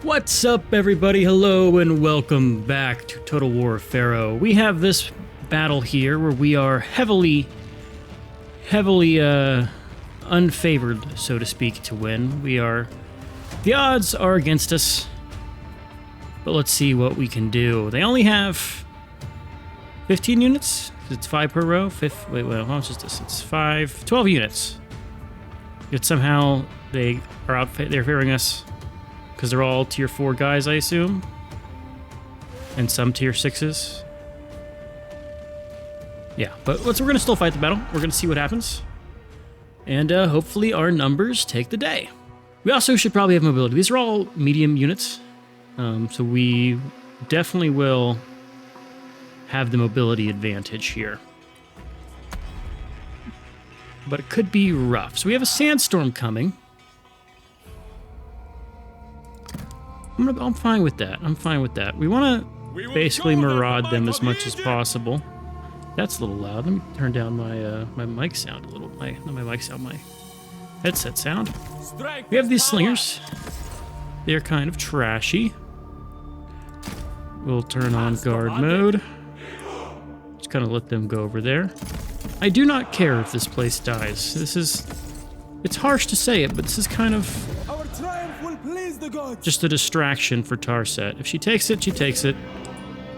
What's up, everybody? Hello and welcome back to Total War Pharaoh. We have this battle here where we are heavily unfavored, so to speak, to win. The odds are against us, but let's see what we can do. They only have 15 units. It's 5 per row. Wait, how much is this? It's 12 units. Yet somehow they're favoring us. Because they're all tier 4 guys, I assume. And some tier 6s. Yeah, but we're going to still fight the battle. We're going to see what happens. And hopefully our numbers take the day. We also should probably have mobility. These are all medium units. So we definitely will have the mobility advantage here. But it could be rough. So we have a sandstorm coming. I'm fine with that. We want to basically maraud them as much as possible. That's a little loud. Let me turn down my mic sound a little. My headset sound. We have these slingers. They're kind of trashy. We'll turn on guard mode. Just kind of let them go over there. I do not care if this place dies. It's harsh to say it, but this is kind of just a distraction for Taurset. If she takes it, she takes it.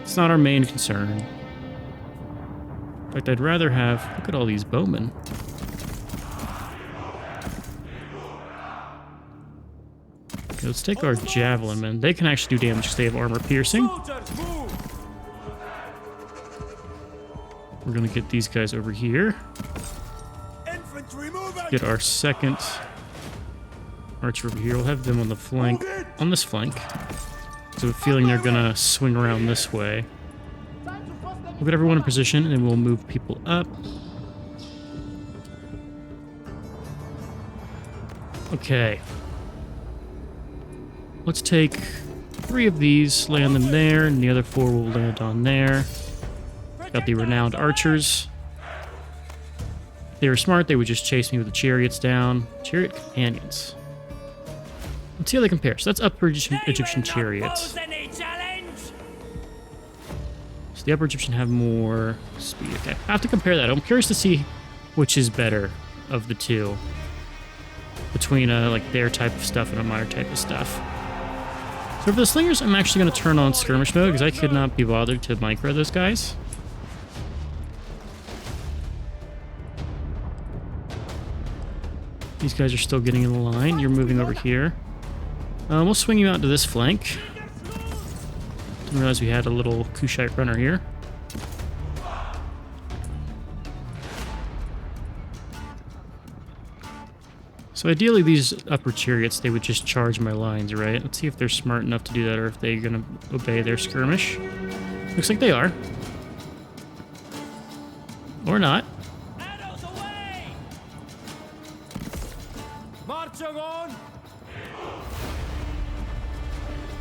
It's not our main concern. In fact, I'd rather have... Look at all these bowmen. Okay, let's take our javelin men. They can actually do damage because they have armor piercing. We're gonna get these guys over here. Get our second archer over here. We'll have them on the flank, on this flank. So I'm feeling they're gonna swing around this way. We'll get everyone in position and then we'll move people up. Okay. Let's take 3 of these, land them there, and the other 4 will land on there. Got the renowned archers. If they were smart, they would just chase me with the chariots down. Chariot companions. Let's see how they compare. So that's upper Egyptian chariots. So the upper Egyptian have more speed. Okay, I have to compare that. I'm curious to see which is better of the two. Between like their type of stuff and my type of stuff. So for the slingers, I'm actually going to turn on skirmish mode because I could not be bothered to micro those guys. These guys are still getting in the line. You're moving over here. We'll swing you out to this flank. Didn't realize we had a little Kushite runner here. So ideally these upper chariots, they would just charge my lines, right? Let's see if they're smart enough to do that or if they're going to obey their skirmish. Looks like they are. Or not.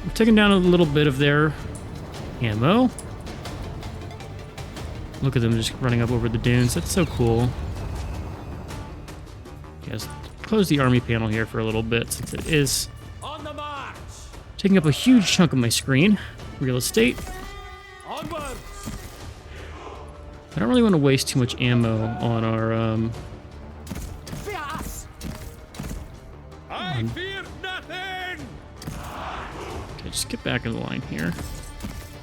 We've taken down a little bit of their ammo. Look at them just running up over the dunes. That's so cool. Yes, close the army panel here for a little bit since it is taking up a huge chunk of my screen. Real estate. I don't really want to waste too much ammo on our I fear nothing. Okay, just get back in the line here.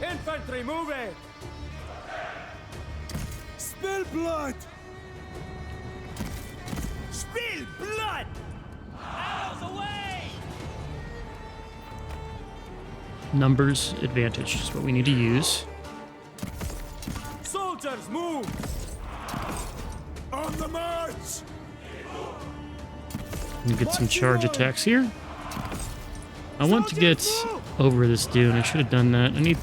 Infantry, move it. Spill blood. Spill blood. Arrows away. Numbers advantage is what we need to use. Soldiers, move. On the march. And get some charge attacks here. I want to get over this dune. I should have done that. I need...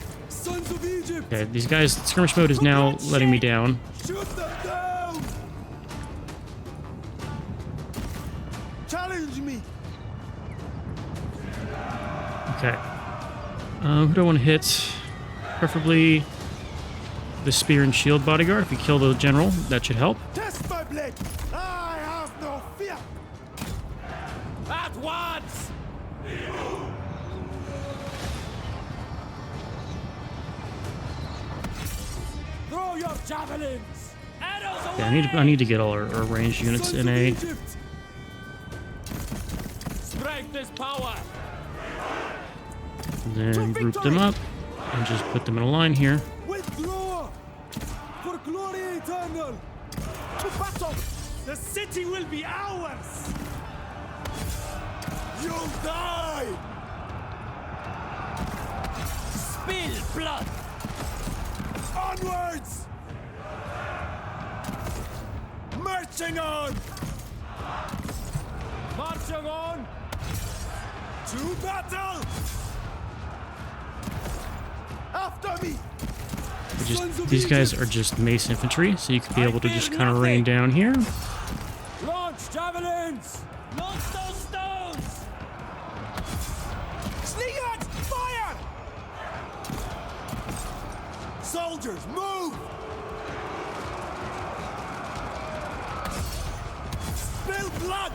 Okay, these guys... Skirmish mode is now letting me down. Shoot them down. Challenge me. Okay. Who do I want to hit? Preferably the spear and shield bodyguard. If we kill the general, that should help. Test my blade. I have no fear. At once. Throw your javelins! Arrows away! Yeah, I need to get all our ranged units Sons in of a. Egypt! Strength is power! Then group them up and just put them in a line here. Withdraw! For glory eternal! To battle! The city will be ours! You'll die! Spill blood! Onwards! Marching on! Marching on! To battle! After me! These guys are just mace infantry, so you could be able to just kind of rain down here. Launch javelins! Launch those stones! Slingers, fire! Soldiers, move! Spill blood!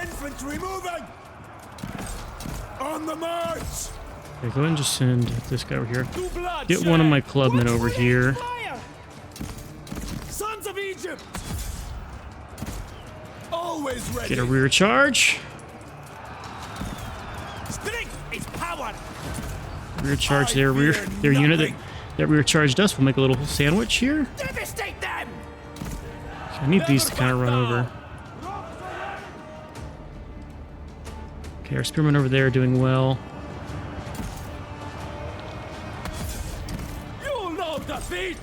Infantry moving! On the march! Okay, go ahead and just send this guy over here. To blood, Get one of my clubmen over here. Fire! Sons of Egypt! Always ready! Get a rear charge. Strength is power! Rear charge their unit that rear charged us. We'll make a little sandwich here. Devastate them! I need these to kind of run over. Okay, our spearmen over there are doing well. You'll know defeat!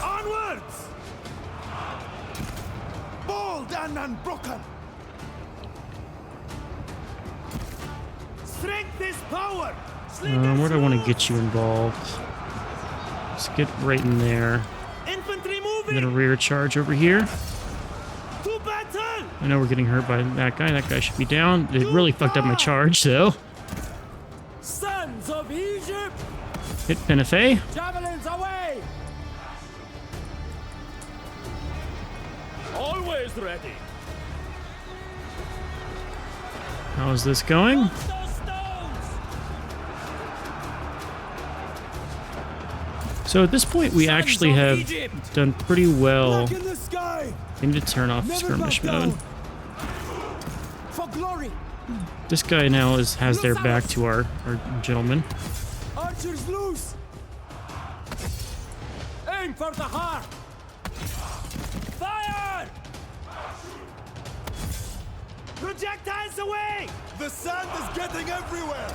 Onwards! Bold and unbroken! Strength is power! Where do I want to get you involved? Let's get right in there. Infantry And then a moving! rear charge over here. To battle! I know we're getting hurt by that guy. That guy should be down. They really fucked up my charge, though. Sons of Egypt! Hit Penefay. Javelins away! Always ready! How is this going? Those stones! So at this point, we actually have done pretty well. Look in the sky! I need to turn off Never skirmish back down. mode. For glory! This guy now has their back to our gentleman. Archers loose! Aim for the heart! Fire! Projectiles away! The sand is getting everywhere!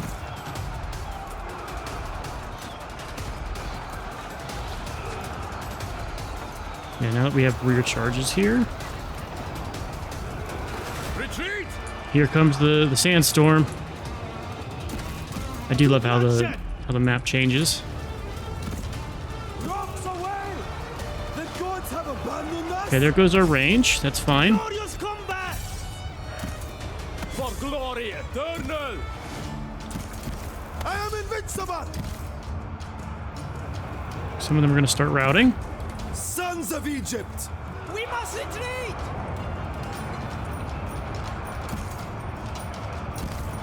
Yeah, now that we have rear charges here. Retreat! Here comes the sandstorm. I do love how the map changes. Rocks away! The gods have abandoned us! Okay, there goes our range. That's fine. Glorious combat! For glory eternal! I am invincible! Some of them are going to start routing. Sons of Egypt! We must retreat!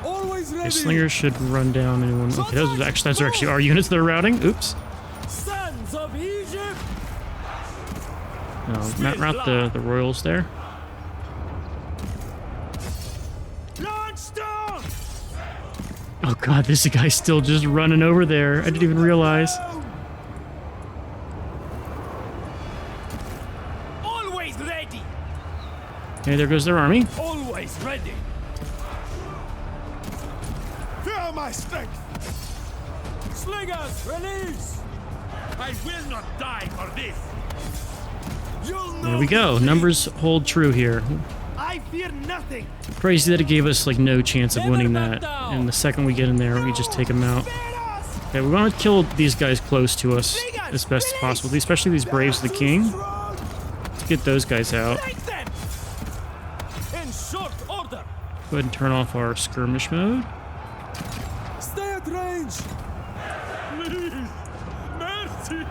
Always ready! Okay, slingers should run down anyone. Okay, that's actually our units that are routing. Oops. Sons of Egypt! No, not route the royals there. Launch stone! Oh god, this guy's still just running over there. I didn't even realize. Always ready! Okay, there goes their army. Always ready! Feel my strength! Slingers, release! I will not die for this! You'll know There we go. Numbers hold true here. I fear nothing! Crazy that it gave us like no chance of winning that. And the second we get in there, we just take them out. Okay, we want to kill these guys close to us as best as possible, especially these Braves of the King. Let's get those guys out. Take them! In short order! Go ahead and turn off our skirmish mode. Stay at range! Please! Mercy!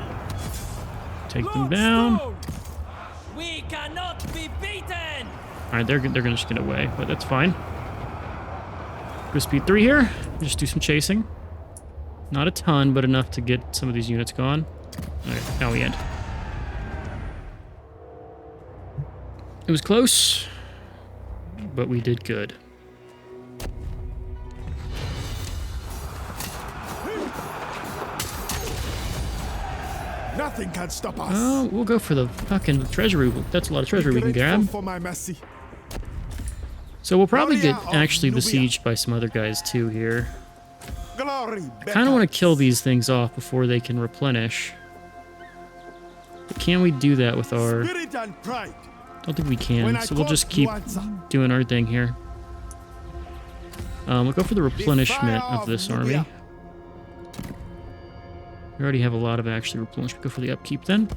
Take them down. We cannot be beaten! Alright, they're gonna just get away, but that's fine. Go speed 3 here. Just do some chasing. Not a ton, but enough to get some of these units going. Okay, now we end. It was close, but we did good. Nothing can stop us. Oh, we'll go for the fucking treasury. That's a lot of treasury we can grab. For my mercy. So we'll probably get actually besieged by some other guys too here. Glory. Kind of want to kill these things off before they can replenish. But can we do that with our... Spirit and pride. Don't think we can, so we'll just keep doing our thing here. We'll go for the replenishment of this army. We already have a lot of actually replenishment. Go for the upkeep then.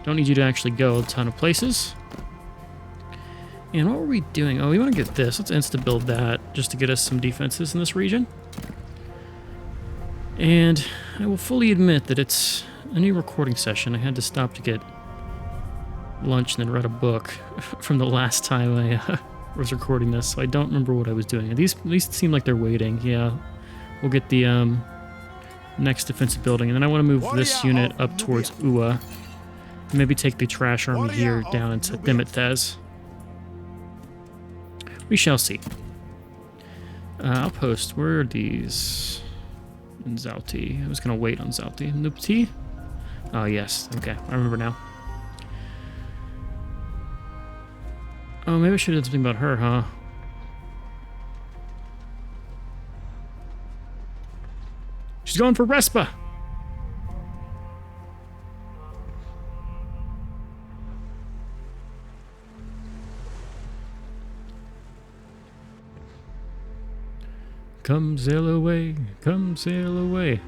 Don't need you to actually go a ton of places. And what were we doing? Oh, we want to get this. Let's insta-build that just to get us some defenses in this region. And I will fully admit that it's a new recording session. I had to stop to get lunch and then read a book from the last time I was recording this, so I don't remember what I was doing. These seem like they're waiting. Yeah, we'll get the next defensive building, and then I want to move this unit up towards Ua. Maybe take the trash army here down into Merneptah. We shall see. Outpost, where are these? In Zauti. I was going to wait on Zauti. Nupti? Oh, yes. Okay, I remember now. Oh, maybe I should have done something about her, huh? She's going for Respa! Come sail away, come sail away.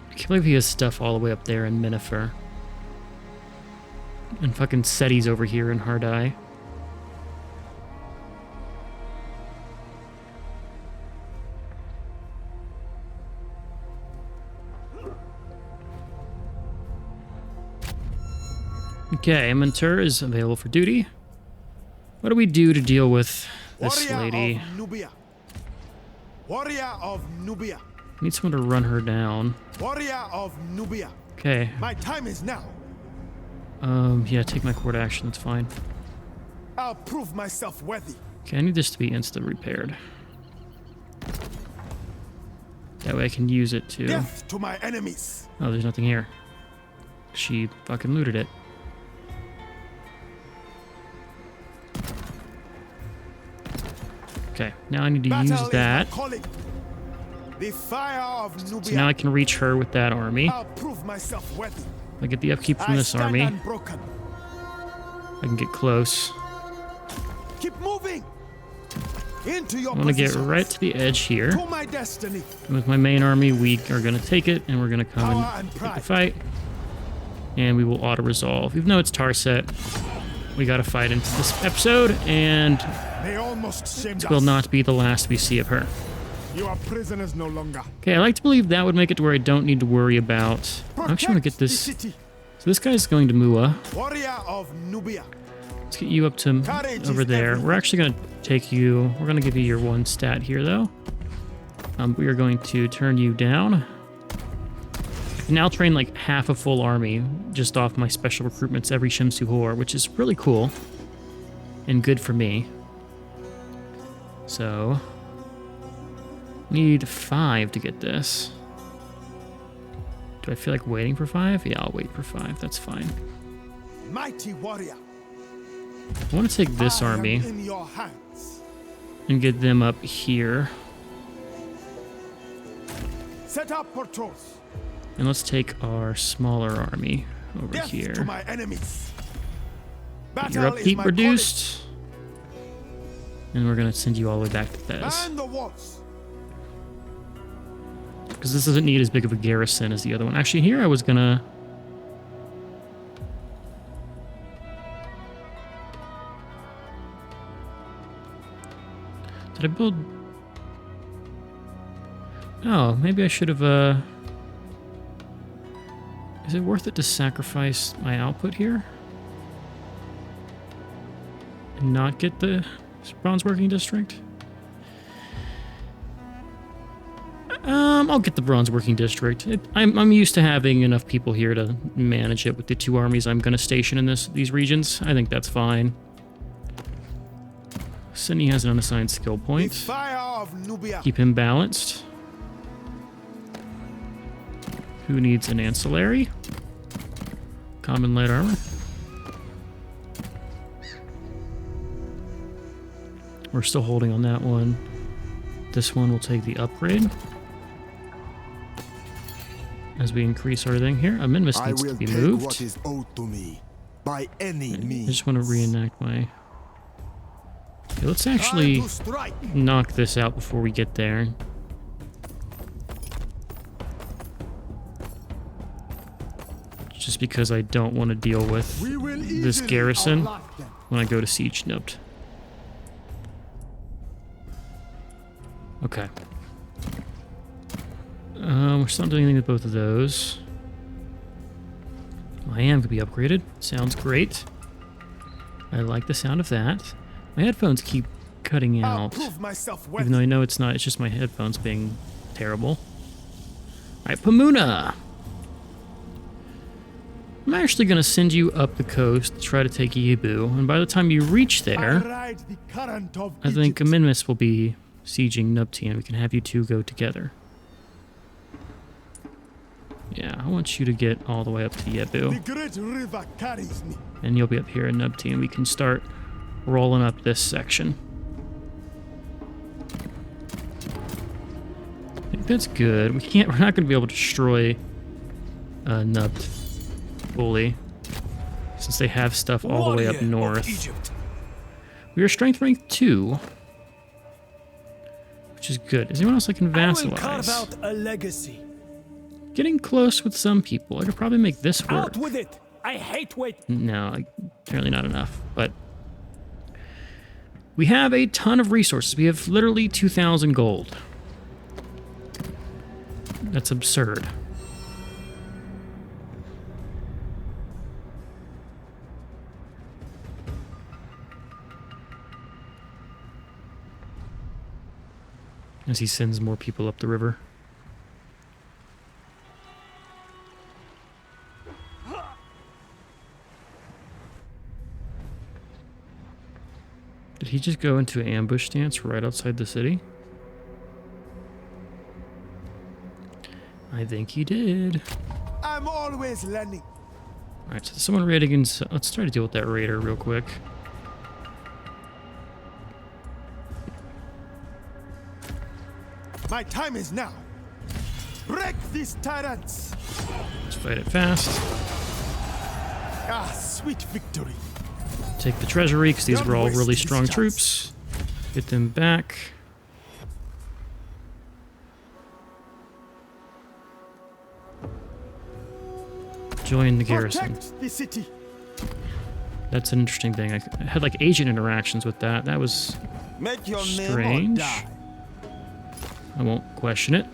I can't believe he has stuff all the way up there in Minifer. And fucking Seti's over here in Hardai. Okay, Mentor is available for duty. What do we do to deal with this lady? Warrior of Nubia. Need someone to run her down. Warrior of Nubia. Okay. My time is now. Yeah, take my court action, that's fine. I'll prove myself worthy. Okay, I need this to be instant repaired. That way I can use it to... Death to my enemies. Oh, there's nothing here. She fucking looted it. Okay, now I need to use that. The fire of Nubia. So now I can reach her with that army. I'll prove myself worthy. I get the upkeep from this army. I can get close. Keep moving. Into your I want to get right to the edge here. To my destiny. And with my main army, we are going to take it, and we're going to come and take the fight. And we will auto-resolve. Even though it's Taurset, we got to fight into this episode, and it will not be the last we see of her. You are prisoners no longer. Okay, I like to believe that would make it to where I don't need to worry about... I actually want to get this... So this guy's going to Mua. Warrior of Nubia. Let's get you up to over there. We're actually going to take you... We're going to give you your one stat here, though. We are going to turn you down. I can now train like half a full army just off my special recruitments every Shimsu Hor, which is really cool. And good for me. So... Need 5 to get this. Do I feel like waiting for 5? Yeah, I'll wait for 5. That's fine. Mighty warrior. I want to take this army in your hands. And get them up here. Set up patrols. And let's take our smaller army over Death here. To my enemies. Get your upkeep reduced. And we're going to send you all the way back to Thez. Man the walls. Because this doesn't need as big of a garrison as the other one. Actually, here I was gonna... Did I build... Oh, maybe I should have, Is it worth it to sacrifice my output here? and not get the bronze working district? I'll get the bronze working district. I'm used to having enough people here to manage it with the 2 armies I'm going to station in these regions. I think that's fine. Sydney has an unassigned skill point. Keep him balanced. Who needs an ancillary? Common light armor. We're still holding on that one. This one will take the upgrade. As we increase our thing here, Amenmesse needs to be moved. What is owed to me by any means. I just want to reenact my... Okay, let's actually knock this out before we get there. Just because I don't want to deal with this garrison when I go to siege Merneptah. Okay. We're still not doing anything with both of those. I am going to be upgraded. Sounds great. I like the sound of that. My headphones keep cutting out. Even though I know it's not, it's just my headphones being terrible. Alright, Pamuna! I'm actually going to send you up the coast to try to take Yebu, and by the time you reach there, I think Amenmesse will be sieging Merneptah, and we can have you two go together. Yeah, I want you to get all the way up to Yebu. The great river carries me. And you'll be up here in Merneptah, and we can start rolling up this section. I think that's good. We're not going to be able to destroy Merneptah fully, since they have stuff all the way up north. We are strength rank 2, which is good. Is anyone else I can vassalize? I will carve out a legacy. Getting close with some people. I could probably make this work. Out with it! I hate waiting. No, apparently not enough, but we have a ton of resources. We have literally 2,000 gold. That's absurd. As he sends more people up the river. Did he just go into an ambush stance right outside the city? I think he did. I'm always learning. Alright, so someone raiding against... Let's try to deal with that raider real quick. My time is now. Break these tyrants. Let's fight it fast. Ah, sweet victory. Take the treasury, because these were all really strong troops. Get them back. Join the garrison. Protect the city. That's an interesting thing. I had like agent interactions with that. That was Make your name or strange. die. I won't question it.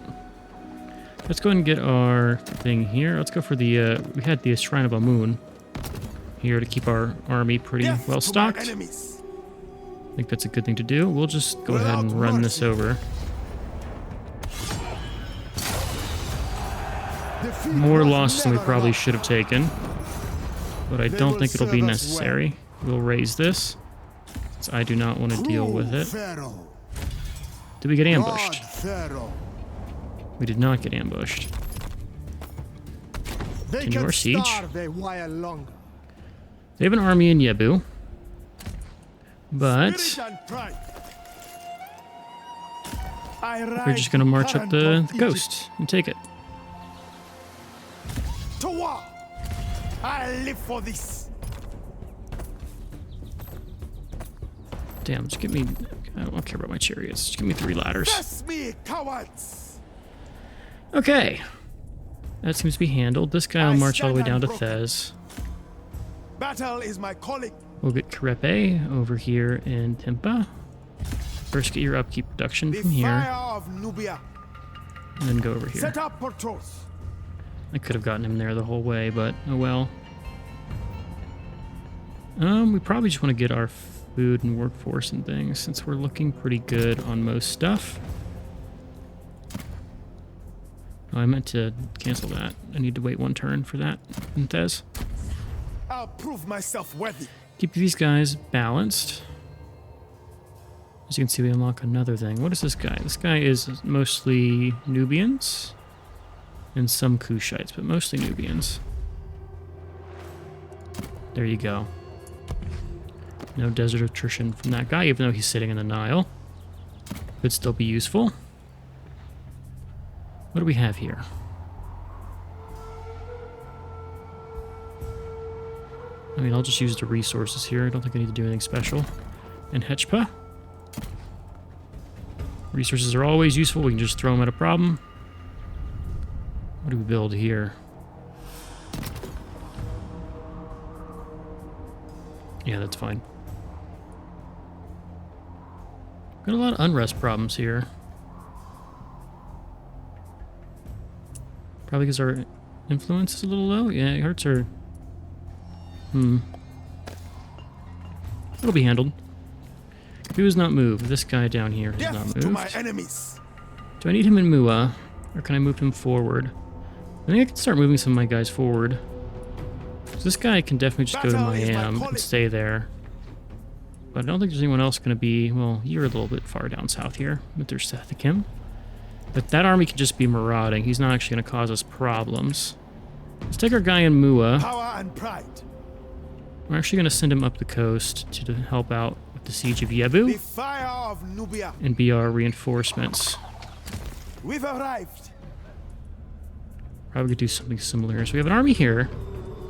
Let's go ahead and get our thing here. Let's go for the, we had the Shrine of Amun here to keep our army pretty Death well to my stocked. enemies. I think that's a good thing to do. We'll just go ahead and run this over. Defeat More was losses than we never probably enough. should have taken. But I They don't will think it'll be serve us necessary. We'll raise this, since I do not want to deal with it. Pharaoh. Did we get God ambushed? Pharaoh. We did not get ambushed. They Continue can our siege. starve a while longer. They have an army in Yebu. But Spirit and pride. I we're ride just going to march up the current of coast and take it. Egypt. To war. I live for this. Damn, just give me... I don't care about my chariots. Just give me 3 ladders. Face me, cowards. Okay. That seems to be handled. This guy will march all the way down to Thez. Battle is my calling. We'll get Karepe over here in Tempa. First, get your upkeep production The from here, fire of Nubia. and then go over here. Set up patrols. I could have gotten him there the whole way, but oh well. We probably just want to get our food and workforce and things, since we're looking pretty good on most stuff. Oh, I meant to cancel that. I need to wait one turn for that. Thez. I'll prove myself worthy. Keep these guys balanced. As you can see, we unlock another thing. What is this guy? This guy is mostly Nubians and some Kushites, but mostly Nubians. There you go. No desert attrition from that guy, even though he's sitting in the Nile. Could still be useful. What do we have here? I mean, I'll just use the resources here. I don't think I need to do anything special. And Hechpa. Resources are always useful. We can just throw them at a problem. What do we build here? Yeah, that's fine. Got a lot of unrest problems here. Probably because our influence is a little low. Yeah, it hurts our... It'll be handled. Who has not moved? This guy down here has not moved. To my enemies. Do I need him in Mua? Or can I move him forward? I think I can start moving some of my guys forward. So this guy can definitely just go to Miami and stay there. But I don't think there's anyone else going to be... Well, you're a little bit far down south here. But there's Sethikim. But that army can just be marauding. He's not actually going to cause us problems. Let's take our guy in Mua. Power and pride. We're actually going to send him up the coast to help out with the siege of Yebu. The fire of Nubia. And be our reinforcements. We've arrived. Probably could do something similar. So we have an army here.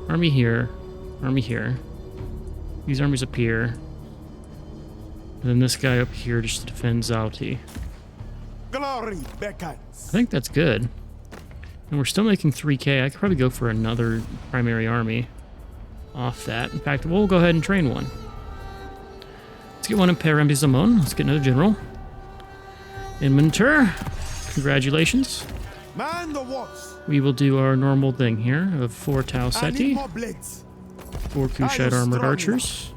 Army here. Army here. These armies up here. And then this guy up here just to defend Zalti. Glory beckons. I think that's good. And we're still making 3k. I could probably go for another primary army off that. In fact, we'll go ahead and train one. Let's get one in Perembizamon. Let's get another general. In Mentor. Congratulations. Man the walls. We will do our normal thing here of 4 Tauseti, 4 Kushite armored archers.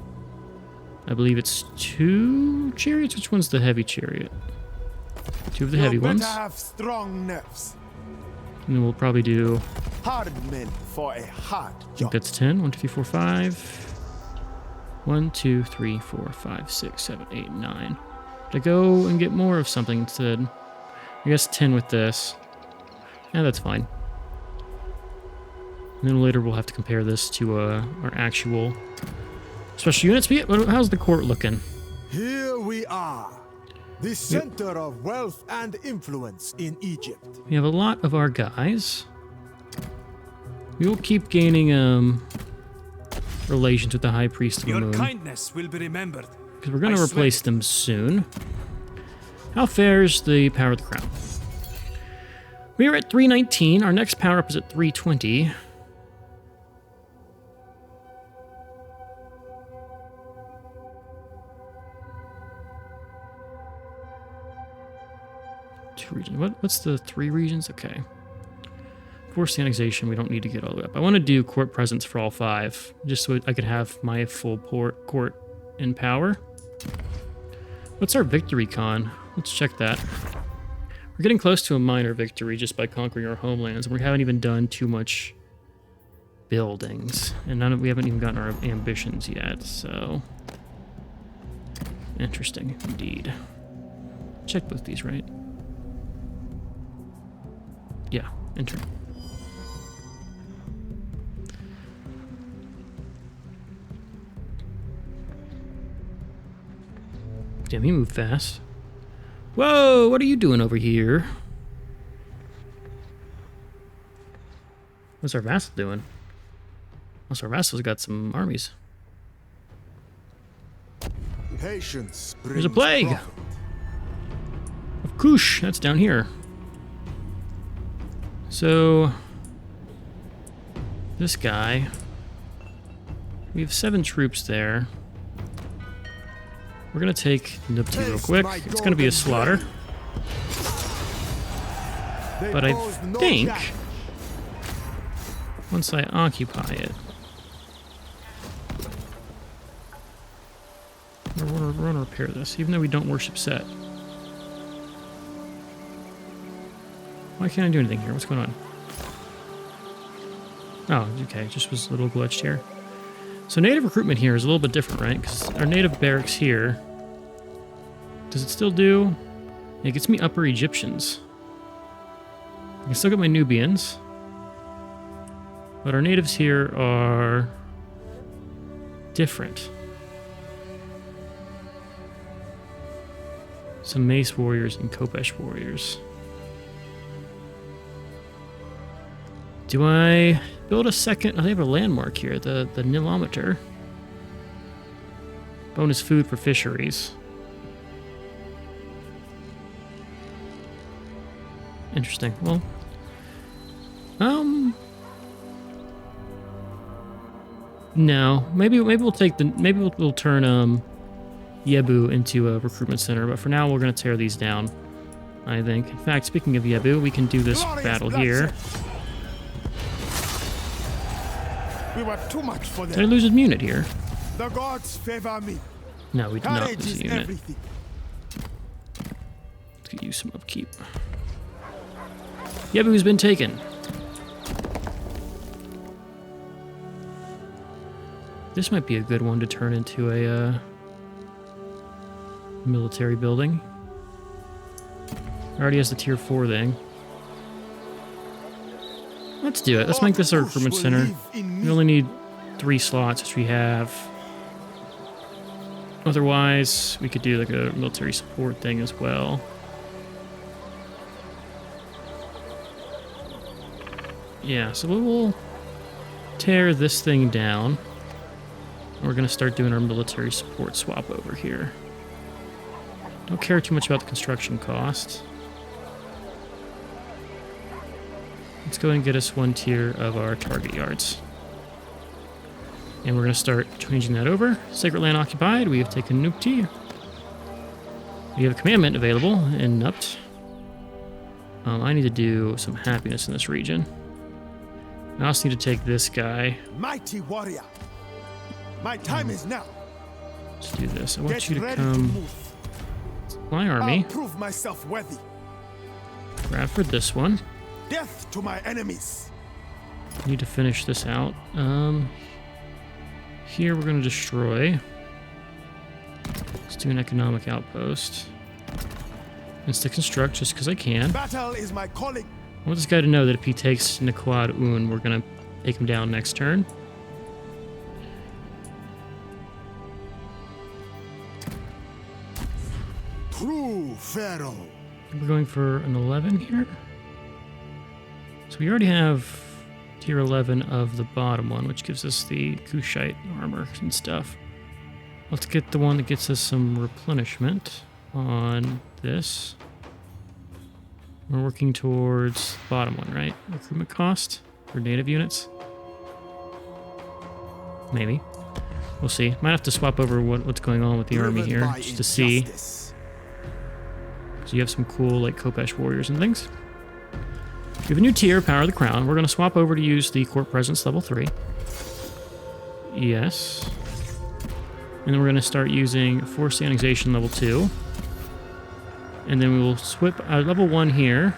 I believe it's 2 chariots. Which one's the heavy chariot? 2 of the heavy ones. Have strong nerves. And then we'll probably do... Hard men for a hard I think job. that's 10. 1, 2, 3, 4, 5. 1, 2, 3, 4, 5, 6, 7, 8, 9. To go and get more of something instead. I guess 10 with this. Yeah, that's fine. And then later we'll have to compare this to our actual special units. How's the court looking? Here we are. The center of wealth and influence in Egypt. We have a lot of our guys. We will keep gaining relations with the High Priest of the Moon. Your kindness will be remembered. Because we're going to replace them soon. How fares the Power of the Crown? We are at 319. Our next power up is at 320. Regions. What's the 3 regions? Okay. Forced annexation, we don't need to get all the way up. I want to do court presence for all 5, just so I could have my full court in power. What's our victory con? Let's check that. We're getting close to a minor victory just by conquering our homelands, and we haven't even done too much buildings. And we haven't even gotten our ambitions yet, so... Interesting, indeed. Check both these, right? Yeah, enter. Damn, he moved fast. Whoa, what are you doing over here? What's our vassal doing? What's our vassal's got some armies. Patience. There's a plague of Kush. That's down here. So, this guy, we have 7 troops there. We're going to take Merneptah real quick. It's going to be a slaughter. But I think, once I occupy it, We're gonna repair this, even though we don't worship Set. Why can't I do anything here? What's going on? Oh, okay. It just was a little glitched here. So native recruitment here is a little bit different, right? Because our native barracks here... Does it still do... It gets me Upper Egyptians. I can still get my Nubians. But our natives here are... different. Some Mace warriors and Kopesh warriors. Do I build a second? Oh, they have a landmark here, the Nilometer. Bonus food for fisheries. Interesting. Well, no. Maybe we'll take the we'll turn Yebu into a recruitment center, but for now we're gonna tear these down, I think. In fact, speaking of Yebu, we can do this battle here. We were too much for them. Did I lose a unit here? The gods favor me. No, we did not Courage lose is a unit. everything. Let's get you some upkeep. Yebu's been taken. This might be a good one to turn into a military building. Already has the tier 4 thing. Let's do it. Let's make this our recruitment center. We only need 3 slots, which we have. Otherwise, we could do like a military support thing as well. Yeah, so we will tear this thing down. We're going to start doing our military support swap over here. Don't care too much about the construction cost. Let's go ahead and get us 1 tier of our target yards. And we're going to start changing that over. Sacred land occupied. We have taken Nupti. We have a commandment available in Nupt. I need to do some happiness in this region. I also need to take this guy. Mighty warrior. My time is now. Let's do this. I want Get you to ready come. move. My army. I'll prove myself worthy. Bradford, this one. Death to my enemies. Need to finish this out. Here we're going to destroy. Let's do an economic outpost. It's to construct just because I can. Battle is my calling. I want this guy to know that if he takes Naquad Un, we're going to take him down next turn. True Pharaoh. We're going for an 11 here. So we already have tier 11 of the bottom one, which gives us the Kushite armor and stuff. Let's get the one that gets us some replenishment on this. We're working towards the bottom one, right? Recruitment cost for native units. Maybe. We'll see. Might have to swap over what's going on with the army here, just to see. So you have some cool, like, Kopesh warriors and things. We have a new tier, Power of the Crown. We're going to swap over to use the Court Presence level 3. Yes. And then we're going to start using Forced Annexation level 2. And then we will swip level 1 here.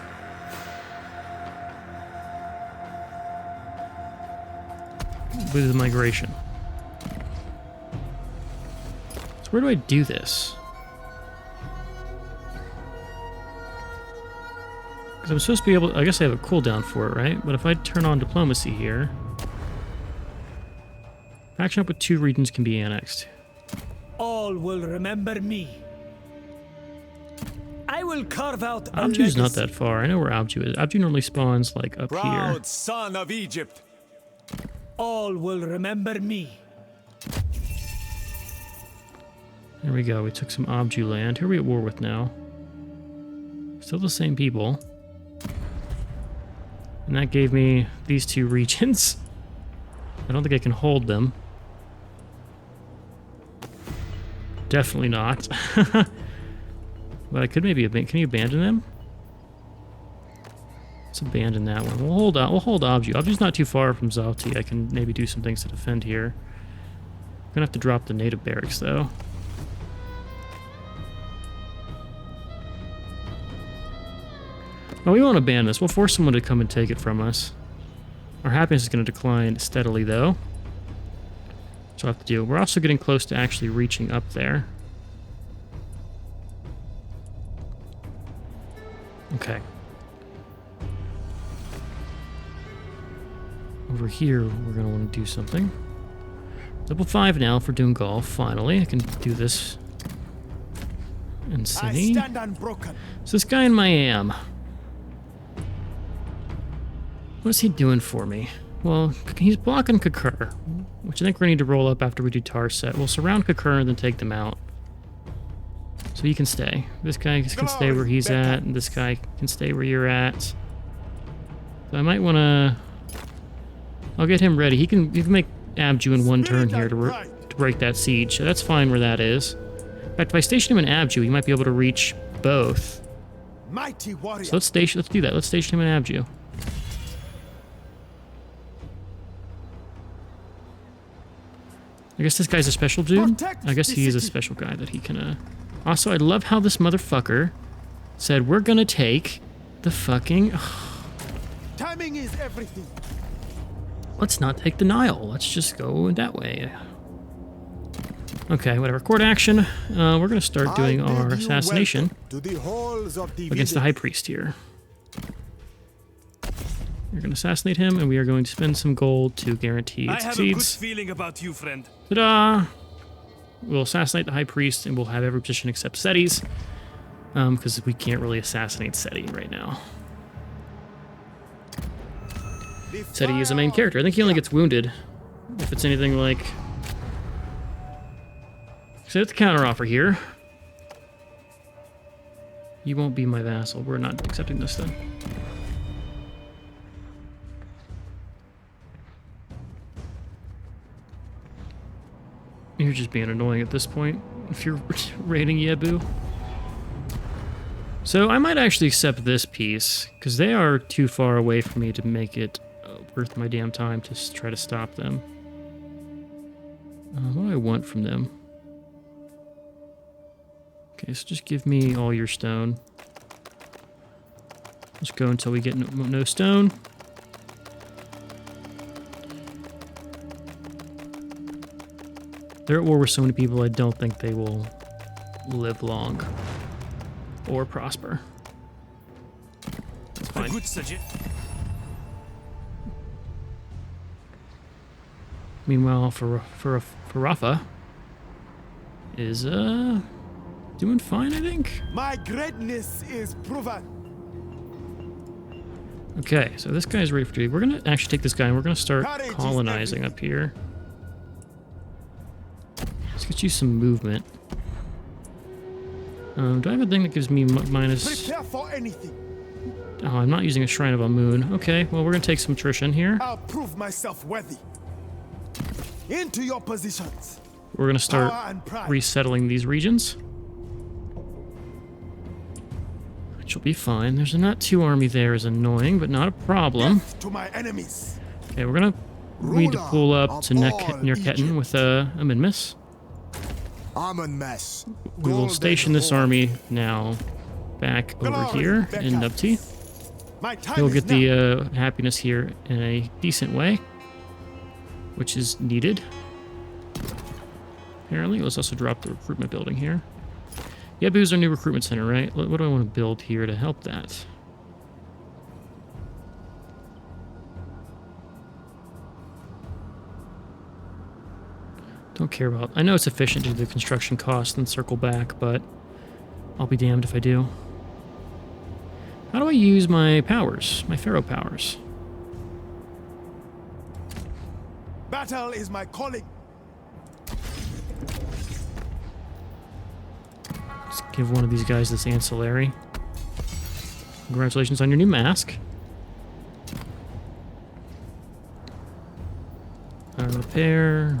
With the migration. So where do I do this? Because I'm supposed to be able to, I guess I have a cooldown for it, right? But if I turn on diplomacy here, faction up with 2 regions can be annexed. All will remember me. I will carve out a Abju's not legacy. that far. I know where Abju is. Abju normally spawns like up here. Proud son of Egypt. All will remember me. There we go. We took some Abju land. Who are we at war with now? Still the same people. And that gave me these 2 regions. I don't think I can hold them. Definitely not. But I could maybe can you abandon them? Let's abandon that one. We'll hold Abju. Abju's not too far from Zalti. I can maybe do some things to defend here. I'm gonna have to drop the native barracks though. Well, we won't abandon this. We'll force someone to come and take it from us. Our happiness is going to decline steadily, though. So I'll have to do. We're also getting close to actually reaching up there. Okay. Over here, we're going to want to do something. Level 5 now for doing golf, finally. I can do this in city. I stand unbroken. So this guy in Miami. What is he doing for me? Well, he's blocking Kakur, which I think we're going to need to roll up after we do Taurset. We'll surround Kakur and then take them out. So he can stay. This guy can stay where he's at, and this guy can stay where you're at. So I might want to... I'll get him ready. He can make Abju in one turn here to break that siege. So that's fine where that is. In fact, if I station him in Abju, he might be able to reach both. Mighty warrior. So let's do that. Let's station him in Abju. I guess this guy's a special dude. I guess he is a special guy that he can, Also, I love how this motherfucker said, we're gonna take the fucking... Timing is everything. Let's not take the Nile. Let's just go that way. Okay, whatever. Court action. We're gonna start doing our assassination against the High Priest here. We're going to assassinate him, and we are going to spend some gold to guarantee it succeeds. I have a good feeling about you, friend. Ta-da! We'll assassinate the High Priest, and we'll have every position except Seti's, because we can't really assassinate Seti right now. Seti is a main character. I think he only gets wounded if it's anything like... So that's a counter-offer here. You won't be my vassal. We're not accepting this then. You're just being annoying at this point, if you're raiding Yebu. So I might actually accept this piece, because they are too far away for me to make it worth my damn time to try to stop them. What do I want from them? Okay, so just give me all your stone. Let's go until we get no stone. They're at war with so many people, I don't think they will live long or prosper. It's fine. Meanwhile, Rafa is doing fine, I think. My greatness is proven. Okay, so this guy's ready for duty. We're gonna actually take this guy and we're gonna start colonizing up here. Let's get you some movement. Do I have a thing that gives me minus... Prepare for anything. Oh, I'm not using a Shrine of Amun. Okay, well, we're going to take some attrition here. I'll prove myself worthy. Into your positions. We're going to start resettling these regions. Which will be fine. There's a Nat 2 army there is annoying, but not a problem. Death to my enemies. Okay, we're going to need to pull up to near Ketten with Amenmesse. Amenmesse. We will station this army now back over here in Merneptah. He'll get the happiness here in a decent way, which is needed. Apparently, let's also drop the recruitment building here. Yebu's our new recruitment center, right? What do I want to build here to help that? Don't care about... I know it's efficient to do the construction cost and circle back, but I'll be damned if I do. How do I use my powers? My Pharaoh powers? Battle is my calling. Let's give one of these guys this ancillary. Congratulations on your new mask. Repair.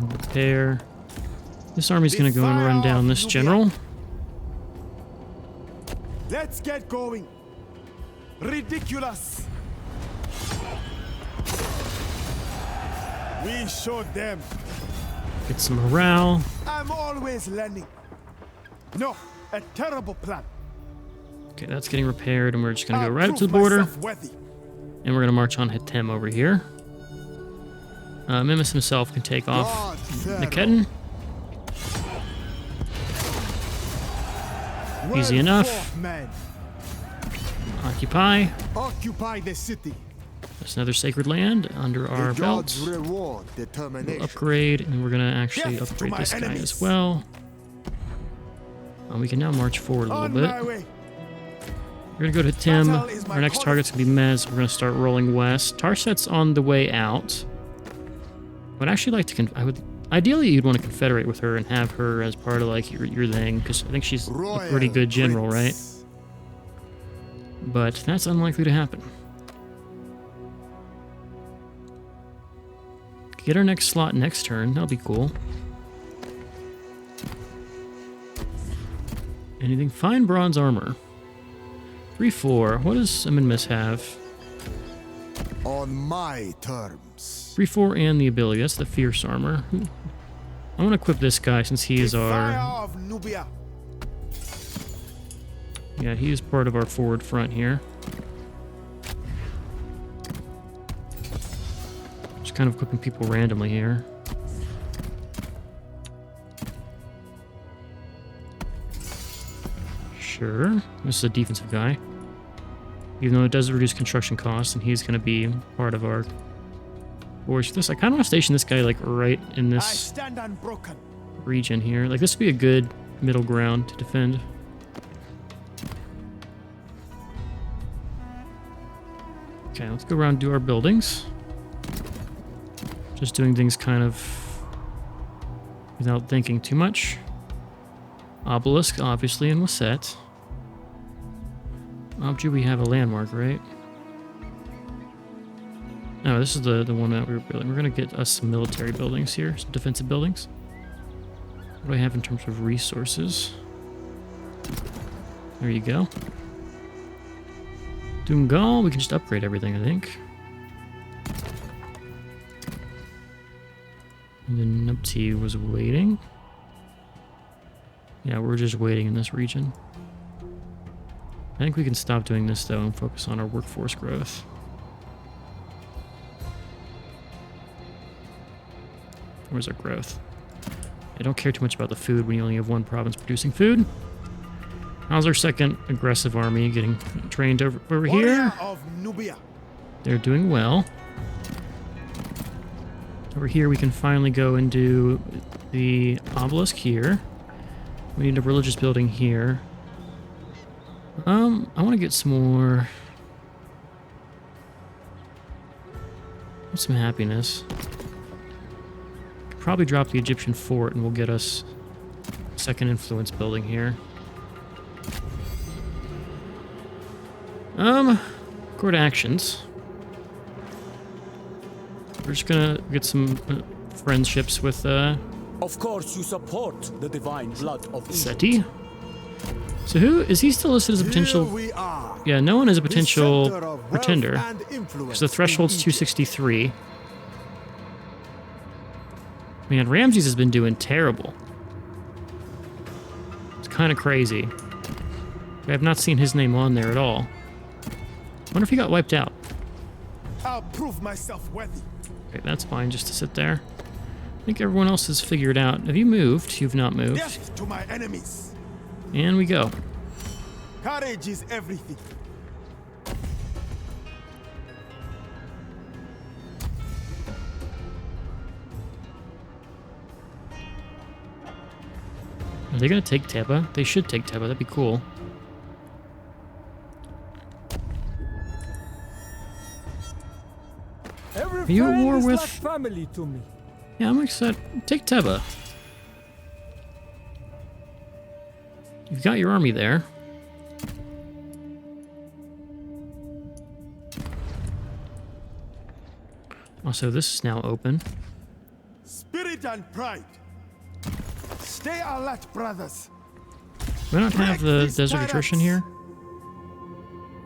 This army's gonna go and run down this general. Let's get going. Ridiculous. We showed them. Get some morale. I'm always learning. No, a terrible plan. Okay, that's getting repaired, and we're just gonna go right up to the border, and we're gonna march on Hitem over here. Mimus himself can take off Niketin. Easy enough. Occupy the city. That's another sacred land under our belt. We'll upgrade, and we're gonna actually upgrade this guy as well. We can now march forward a little bit. We're gonna go to Tim. Our next target's gonna be Mez. We're gonna start rolling west. Taurset's on the way out. I would actually like to. Ideally, you'd want to confederate with her and have her as part of like your thing, because I think she's a pretty good general, right? But that's unlikely to happen. Get our next slot next turn. That'll be cool. Anything? Fine bronze armor. 3-4. What does Amenmesse have? On my terms. 3-4 and the ability. That's the fierce armor. I want to equip this guy since he is our... Yeah, he is part of our forward front here. Just kind of equipping people randomly here. Sure. This is a defensive guy. Even though it does reduce construction costs, and he's going to be part of our force. I kind of want to station this guy like right in this region here. Like this would be a good middle ground to defend. Okay, let's go around and do our buildings. Just doing things kind of without thinking too much. Obelisk, obviously, and Waset. Obviously, we have a landmark, right? No, this is the one that we were building. We're going to get us some military buildings here, some defensive buildings. What do I have in terms of resources? There you go. Dungal, we can just upgrade everything, I think. And then Merneptah was waiting. Yeah, we're just waiting in this region. I think we can stop doing this, though, and focus on our workforce growth. Where's our growth? I don't care too much about the food when you only have one province producing food. How's our second aggressive army getting trained over here? They're doing well. Over here we can finally go and do the obelisk here. We need a religious building here. I want to get some more... some happiness. Could probably drop the Egyptian fort and we'll get us second influence building here. Go to actions. We're just gonna get some friendships with, Of course you support the divine blood of Seti. So who is he still listed as a potential? Yeah, no one is a potential pretender. Because the threshold's 263. Man, Ramses has been doing terrible. It's kind of crazy. I have not seen his name on there at all. Wonder if he got wiped out. I'll prove myself worthy. Okay, that's fine just to sit there. I think everyone else has figured out. Have you moved? You've not moved. Death to my enemies. And we go. Courage is everything. Are they gonna take Teba? They should take Teba. That'd be cool. Are you at war with family to me? Yeah, I'm excited. Take Teba. You've got your army there. Also, this is now open. Spirit and pride. Stay alert, brothers. Do I not have the desert attrition here?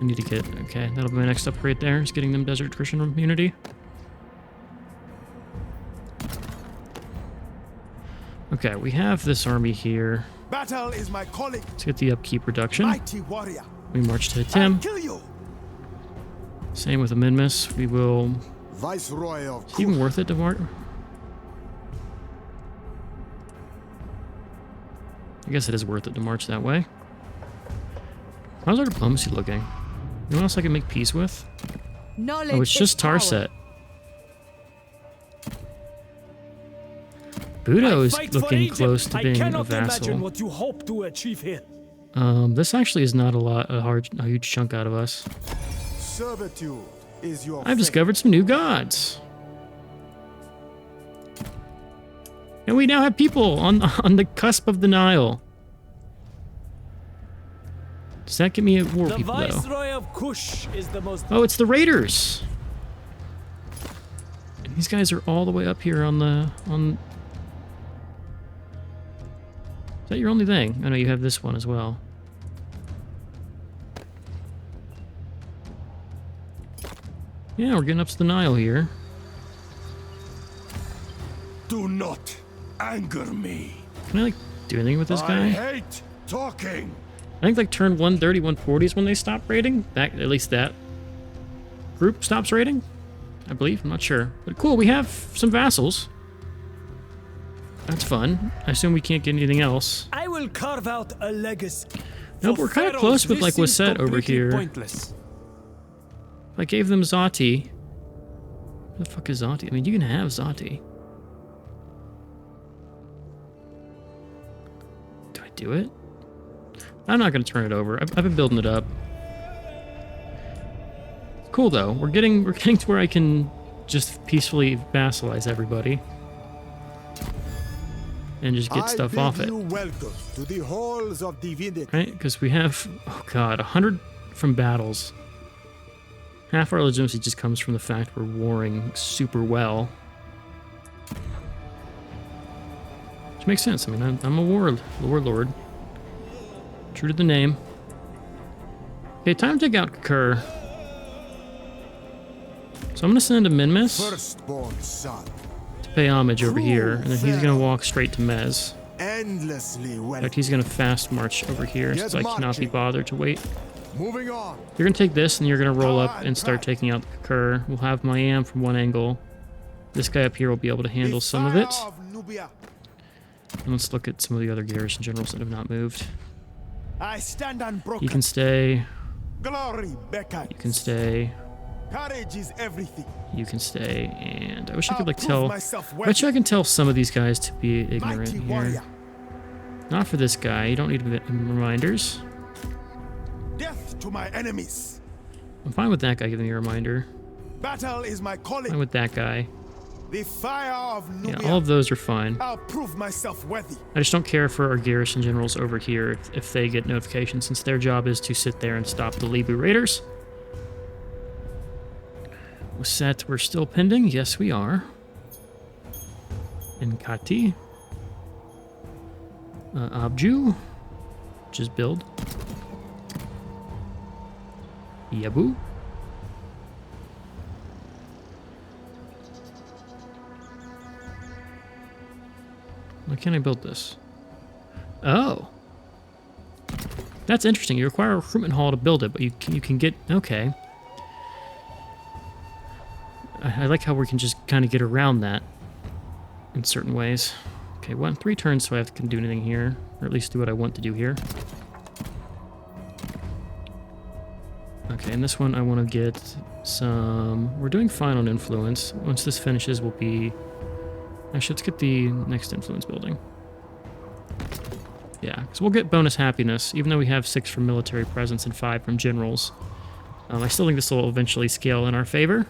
I need to get... Okay, that'll be my next upgrade there, is getting them desert attrition immunity. Okay, we have this army here. Battle is my calling. Let's get the upkeep reduction. Mighty warrior. We march to hit I'll him. kill you. Same with Amenmesse. We will... Viceroy of Is it even worth it to march? I guess it is worth it to march that way. How's our diplomacy looking? Anyone else I can make peace with? Knowledge Oh, it's just Taurset. Budo is looking close to being a vassal. Imagine what you hope to achieve here. This actually is not a huge chunk out of us. servitude is your I've fate. discovered some new gods. And we now have people on the cusp of the Nile. Does that get me at war The people, though? Viceroy of Kush is the most... Oh, it's the Raiders! And these guys are all the way up here on the... Is that your only thing? I know you have this one as well. Yeah, we're getting up to the Nile here. Do not anger me. Can I, like, do anything with this I guy? hate talking. I think, like, turn 130, 140 is when they stop raiding. At least that group stops raiding, I believe. I'm not sure. But cool, we have some vassals. That's fun. I assume we can't get anything else. I will carve out a legacy. Nope, For we're kind of Pharaohs, close with, like, this seems Wasset over completely here. Pointless. If I gave them Zati. What the fuck is Zati? I mean, you can have Zati. Do I do it? I'm not going to turn it over. I've been building it up. Cool, though. We're getting to where I can just peacefully vassalize everybody. And just get stuff off it. I bid you welcome to the halls of divinity. Right? Because we have, oh god, 100 from battles. Half our legitimacy just comes from the fact we're warring super well. Which makes sense. I mean, I'm a warlord. True to the name. Okay, time to take out Kakur. So I'm going to send Amenmesse Firstborn son, to pay homage over here, and then he's going to walk straight to Mez. endlessly In well. fact, he's going to fast march over here, Yes, so I cannot be marching. bothered to wait. Moving on. You're going to take this, and you're going to roll up and start taking out the Kakur. We'll have Mayam from one angle. This guy up here will be able to handle The some of fire it. of Nubia. And let's look at some of the other garrison generals that have not moved. I stand unbroken. You can stay. Glory beckons. You can stay. Courage is everything. You can stay. And I wish I I'll could, like, prove tell... myself I bet you I can tell some of these guys to be ignorant Mighty here. warrior. Not for this guy. You don't need reminders. Death to my enemies. I'm fine with that guy giving me a reminder. Battle is my Fine calling. with that guy. The fire of Yeah, Nubia. all of those are fine. I'll prove myself worthy. I just don't care for our garrison generals over here if they get notifications, since their job is to sit there and stop the Libu Raiders. Wasset, we're still pending? Yes, we are. Nkati. Abju. Just build. Yabu. Why can't I build this? Oh. That's interesting. You require a recruitment hall to build it, but you can get... Okay. I like how we can just kind of get around that in certain ways. Okay, 3 turns so I can do anything here, or at least do what I want to do here. Okay, and this one I want to get some... We're doing fine on influence. Once this finishes, we'll be... Actually, let's get the next influence building. Yeah, because we'll get bonus happiness, even though we have 6 from military presence and 5 from generals. I still think this will eventually scale in our favor.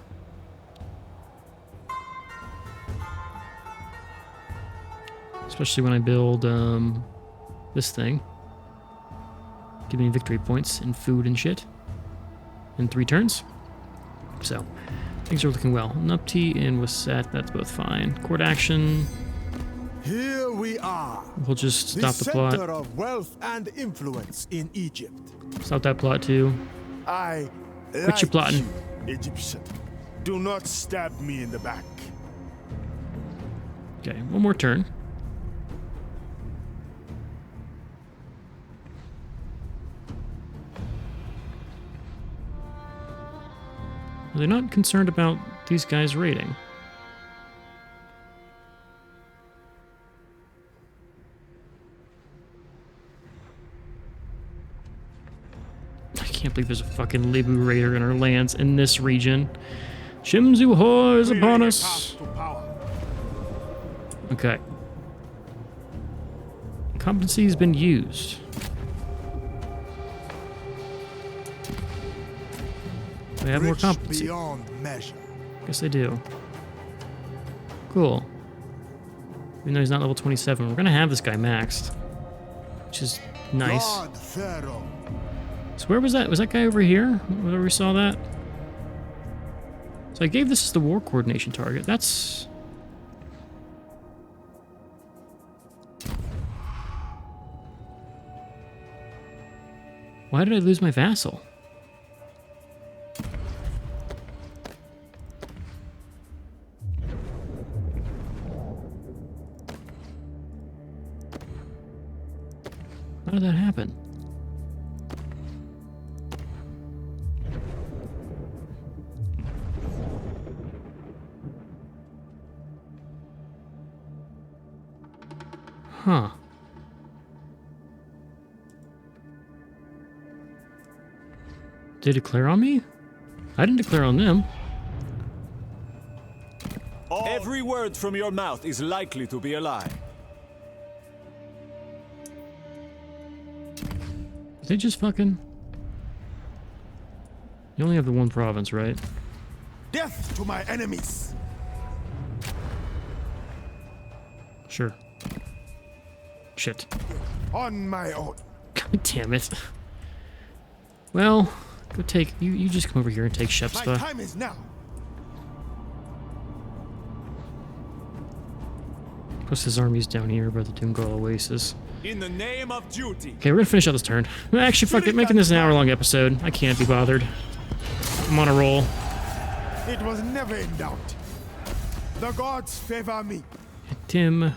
Especially when I build this thing. Give me victory points and food and shit. In 3 turns. So, things are looking well. Merneptah and Wasset, that's both fine. Court action. Here we are. We'll just stop the center plot. of wealth and influence in Egypt. Stop that plot too. I Quit your plotting. you, Egyptian. Do not stab me in the back. Okay, one more turn. they not concerned about these guys raiding? I can't believe there's a fucking Libu raider in our lands in this region. Shimzu Ho is upon us. Okay. Competency has been used. We have more competency. Beyond measure. Guess I do. Cool. Even though he's not level 27, we're gonna have this guy maxed, which is nice. God, Pharaoh. So where was that? Was that guy over here? Where we saw that? So I gave this as the war coordination target. That's... Why did I lose my vassal? How did that happen? Huh. Did they declare on me? I didn't declare on them. Every word from your mouth is likely to be a lie. Did they just fucking... You only have the one province, right? Death to my enemies. Sure. Shit. On my own. God damn it. Well, go take... You just come over here and take My Shepspa. time is now. Plus his army's down here by the Doomgal Oasis. In the name of duty. Okay, we're gonna finish out this turn. Actually, fuck it, making this an hour-long episode. I can't be bothered. I'm on a roll. It was never in doubt. The gods favor me. Tim.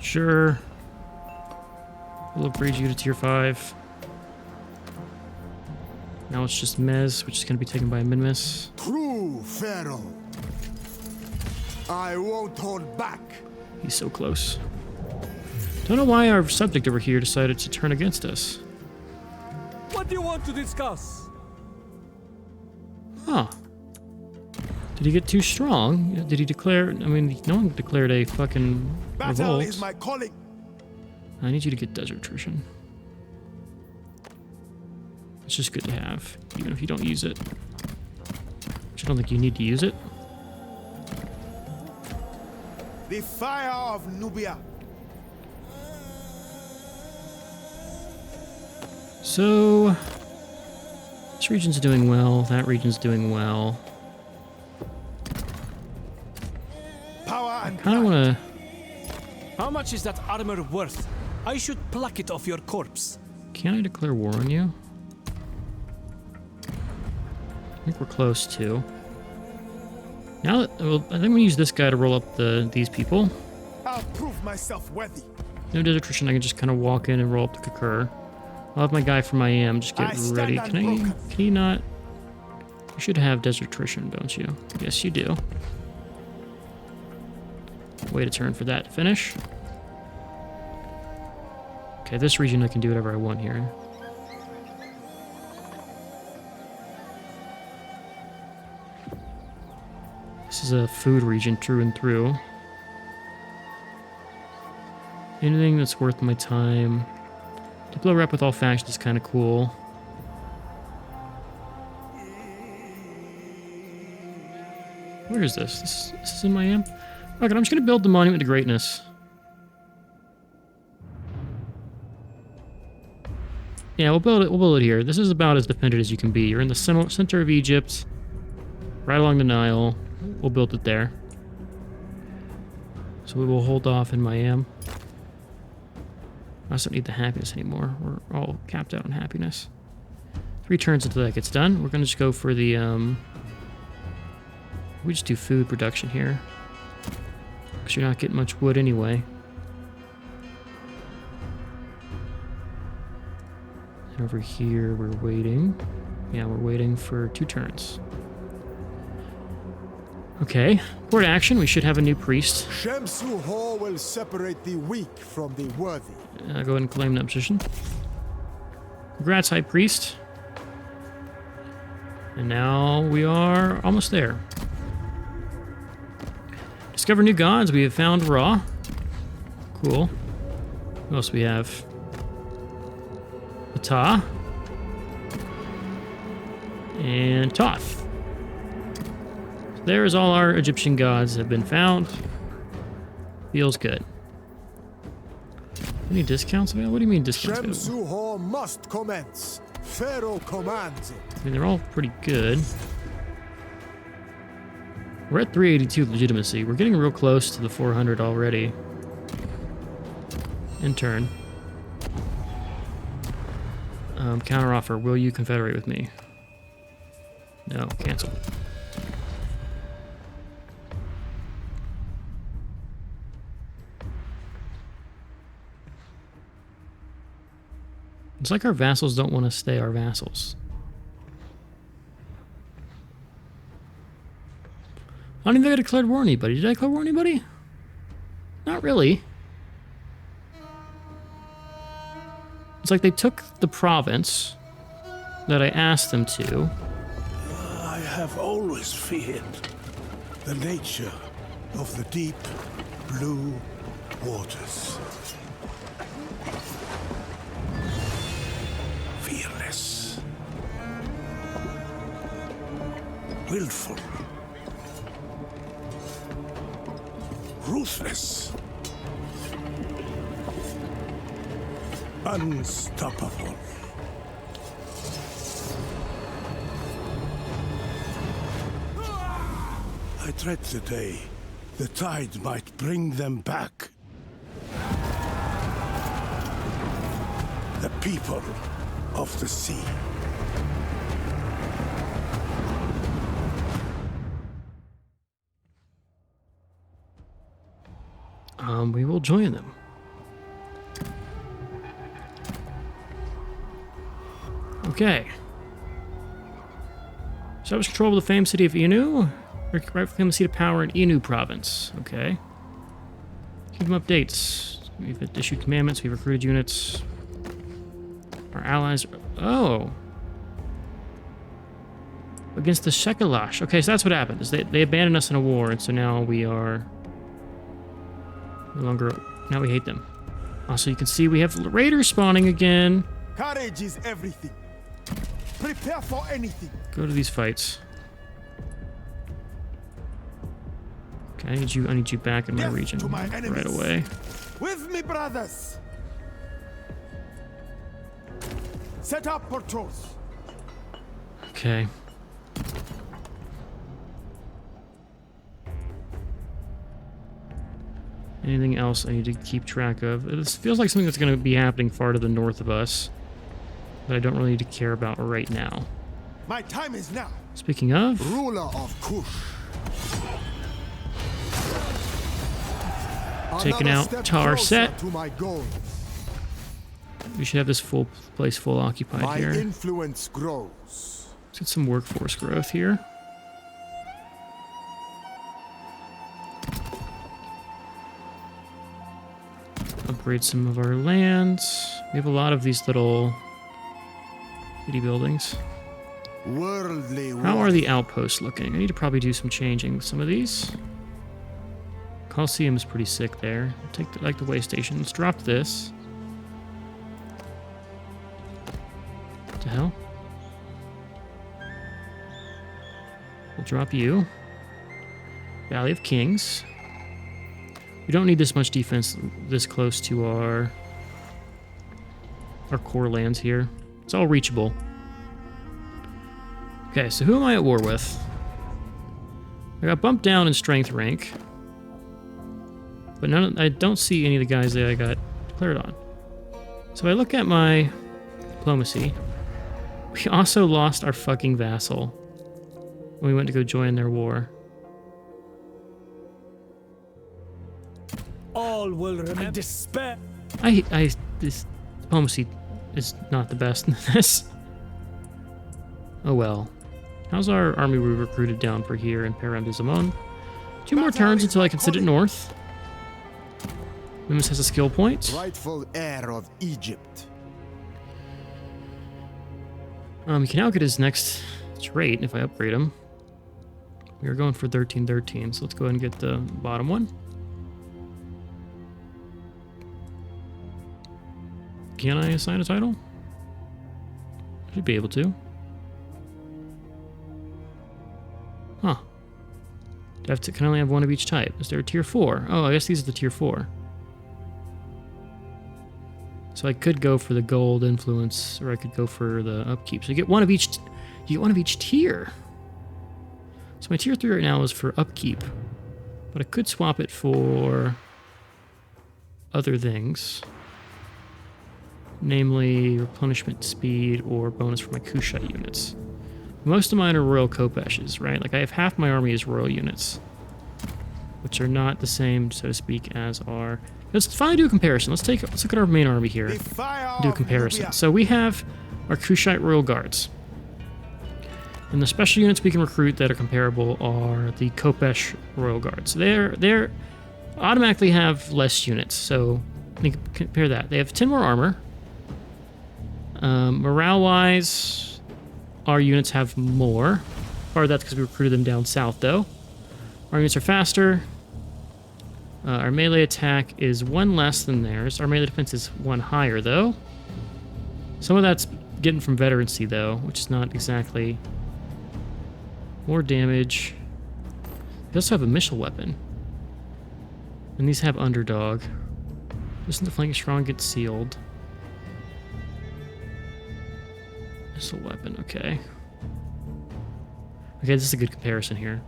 Sure. We'll upgrade you to tier 5. Now it's just Mez, which is going to be taken by Amenmesse. True Pharaoh. I won't hold back. He's so close. Don't know why our subject over here decided to turn against us. What do you want to discuss? Huh. Did he get too strong? Did he declare... I mean, no one declared a fucking Battle revolt. is my calling. I need you to get desert attrition. It's just good to have, even if you don't use it. Which I don't think you need to use it. The fire of Nubia. So... This region's doing well, that region's doing well. Power and I don't want to... How much is that armor worth? I should pluck it off your corpse. Can I declare war on you? I think we're close to. Now that... Well, I think I'm going to use this guy to roll up these people. I'll prove myself worthy. No desert attrition, I can just kind of walk in and roll up the Kakur. I'll have my guy from IAM just get ready. Can he not? You should have desert attrition, don't you? Yes, you do. Wait a turn for that to finish. Okay, this region I can do whatever I want here. This is a food region through and through. Anything that's worth my time. Diplo rep with all factions is kind of cool. Where is this? This is in Miami? Okay, I'm just going to build the Monument to Greatness. Yeah, we'll build it here. This is about as defended as you can be. You're in the center of Egypt, right along the Nile. We'll build it there. So we will hold off in Miami. I also don't need the happiness anymore. We're all capped out on happiness. 3 turns until that gets done. We're going to just go for the... We just do food production here. Because you're not getting much wood anyway. And over here, we're waiting. Yeah, we're waiting for 2 turns. Okay, court action. We should have a new priest. Shemsu-Ho will separate the weak from the worthy. Go ahead and claim that position. Congrats, High Priest. And now we are almost there. Discover new gods. We have found Ra. Cool. What else we have? Ptah. And Thoth. There's all our Egyptian gods have been found. Feels good. Any discounts available? What do you mean discounts available? Shemsu-Ho must commence. Pharaoh commands it. I mean, they're all pretty good. We're at 382 legitimacy. We're getting real close to the 400 already. In turn. Counteroffer. Will you confederate with me? No. Cancel. It's like our vassals don't want to stay our vassals. I don't even think I declared war on anybody. Did I declare war on anybody? Not really. It's like they took the province that I asked them to. I have always feared the nature of the deep blue waters. Fearless. Willful. Ruthless. Unstoppable. I dread the day the tide might bring them back. The people of the sea. We will join them. Okay. Establish control of the famed city of Inu. Reclaim the seat of power in Inu province. Okay. Kingdom updates. We've issued commandments. We've recruited units. Our allies. Oh. Against the Shekelash. Okay, so that's what happened. Is they abandoned us in a war, and so now we are no longer. Now we hate them. Also, you can see we have raiders spawning again. Courage is everything. Prepare for anything. Go to these fights. Okay, I need you back in my region to my right enemies. away. With me, brothers. Set up patrols. Okay. Anything else I need to keep track of? This feels like something that's going to be happening far to the north of us that I don't really need to care about right now. My time is now. Speaking of, Ruler of Kush. taking Another out step Taurset. closer to my goal. We should have this full place full occupied My here. influence grows. Let's get some workforce growth here. Upgrade some of our lands. We have a lot of these little city buildings. Worldly How are the outposts looking? I need to probably do some changing with some of these. Coliseum is pretty sick there. Take the way station. Let's drop this. What the hell? We'll drop you. Valley of Kings. We don't need this much defense this close to our core lands here. It's all reachable. Okay, so who am I at war with? I got bumped down in strength rank. But I don't see any of the guys that I got declared on. So I look at my diplomacy. We also lost our fucking vassal when we went to go join their war. All will remember. Despair. This diplomacy is not the best in this. Oh well. How's our army we recruited down for here in Param de Zamon? 2 more turns until I can send it north. Mimus has a skill point. Rightful heir of Egypt. He can now get his next trait if I upgrade him. We are going for 13-13, so let's go ahead and get the bottom one. Can I assign a title? Should be able to. Huh. Do I have to, can I only have one of each type? Is there a tier 4? Oh, I guess these are the tier 4. So I could go for the gold influence, or I could go for the upkeep. So you get one of each. You get one of each tier. So my tier 3 right now is for upkeep, but I could swap it for other things, namely replenishment speed or bonus for my Kushite units. Most of mine are Royal Kopeshes, right? Like I have half my army is Royal units, which are not the same, so to speak, as our. Let's finally do a comparison. Let's look at our main army here. Do a comparison. So we have our Kushite Royal Guards. And the special units we can recruit that are comparable are the Kopesh Royal Guards. They're automatically have less units, so you can compare that. They have 10 more armor. Morale-wise, our units have more. Part of that's because we recruited them down south, though. Our units are faster. Our melee attack is 1 less than theirs. Our melee defense is 1 higher, though. Some of that's getting from veterancy, though, which is not exactly more damage. They also have a missile weapon. And these have underdog. Listen to flank strong, get sealed. Missile weapon, okay. Okay, this is a good comparison here.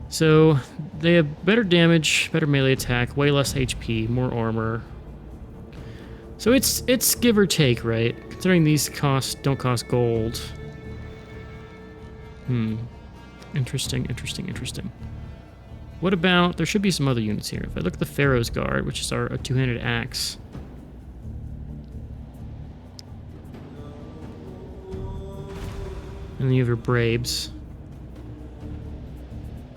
So, they have better damage, better melee attack, way less HP, more armor. So it's give or take, right? Considering these don't cost gold. Interesting. What about, there should be some other units here. If I look at the Pharaoh's Guard, which is our a 2-handed axe. And then you have your Braves.